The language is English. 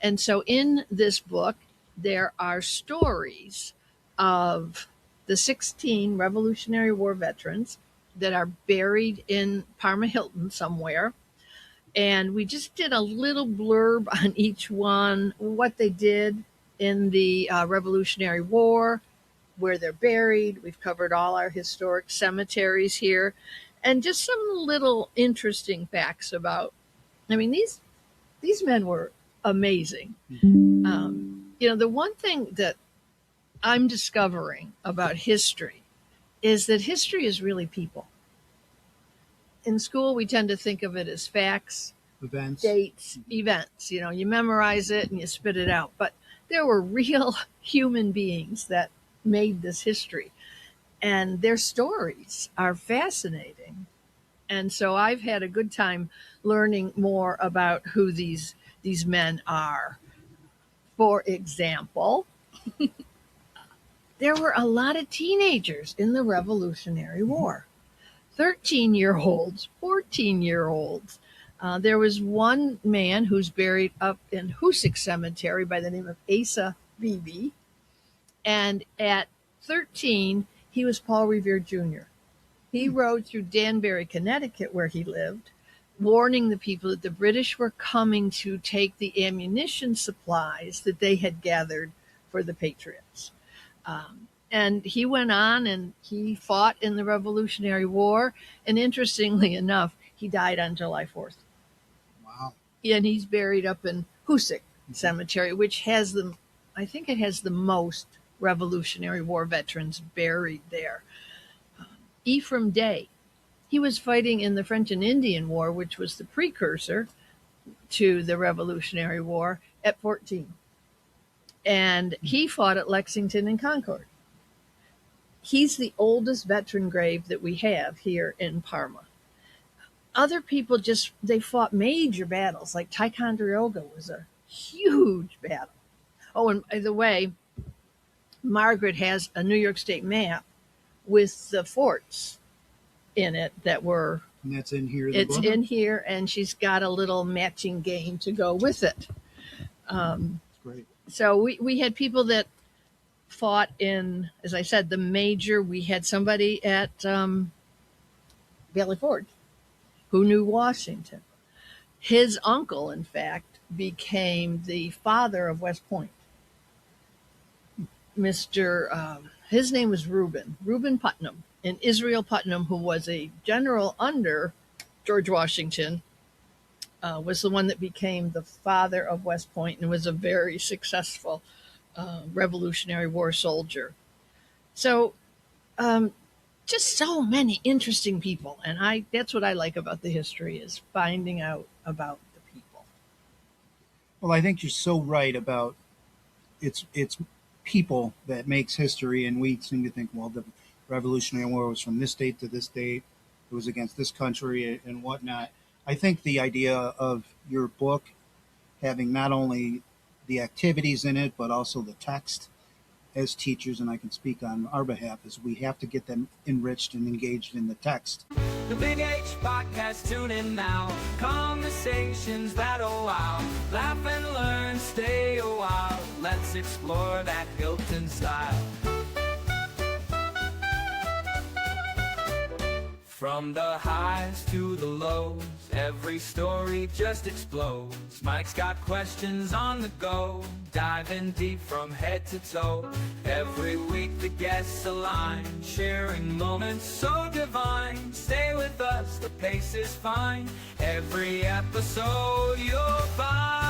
And so in this book, there are stories of the 16 Revolutionary War veterans that are buried in Parma Hilton somewhere. And we just did a little blurb on each one, what they did in the Revolutionary War, where they're buried. We've covered all our historic cemeteries here, and just some little interesting facts about. I mean, these men were amazing. The one thing that I'm discovering about history is that history is really people. In school, we tend to think of it as facts, Events. dates, events. You memorize it and you spit it out. But there were real human beings that made this history, and their stories are fascinating. And so I've had a good time learning more about who these men are. For example, there were a lot of teenagers in the Revolutionary War. 13-year-olds, 14-year-olds. There was one man who's buried up in Hoosick Cemetery by the name of Asa Beebe. And at 13, he was Paul Revere Jr. He rode through Danbury, Connecticut, where he lived, warning the people that the British were coming to take the ammunition supplies that they had gathered for the Patriots. And he went on and he fought in the Revolutionary War. And interestingly enough, he died on July 4th. Wow. And he's buried up in Hoosick Cemetery, which has I think it has the most Revolutionary War veterans buried there. Ephraim Day, he was fighting in the French and Indian War, which was the precursor to the Revolutionary War, at 14. And he fought at Lexington and Concord. He's the oldest veteran grave that we have here in Parma. Other people they fought major battles, like Ticonderoga was a huge battle. Oh, and by the way, Margaret has a New York State map with the forts in it that were. And that's in here. It's in here, and she's got a little matching game to go with it. Great. So we had people that fought in, as I said, the major. We had somebody at Valley Forge who knew Washington. His uncle, in fact, became the father of West Point. His name was Reuben Putnam, and Israel Putnam, who was a general under George Washington, was the one that became the father of West Point and was a very successful Revolutionary War soldier. So just so many interesting people. And that's what I like about the history, is finding out about the people. Well, I think you're so right about it's people that makes history, and we seem to think, well, the Revolutionary War was from this date to this date, it was against this country and whatnot. I think the idea of your book having not only the activities in it, but also the text, as teachers, and I can speak on our behalf, is we have to get them enriched and engaged in the text. The Big H Podcast, tune in now. Conversations that'll wow. Laugh and learn, stay a while. Let's explore that Hilton style. From the highs to the lows, every story just explodes. Mike's got questions on the go, diving deep from head to toe. Every week the guests align, sharing moments so divine. Stay with us, the pace is fine. Every episode you'll find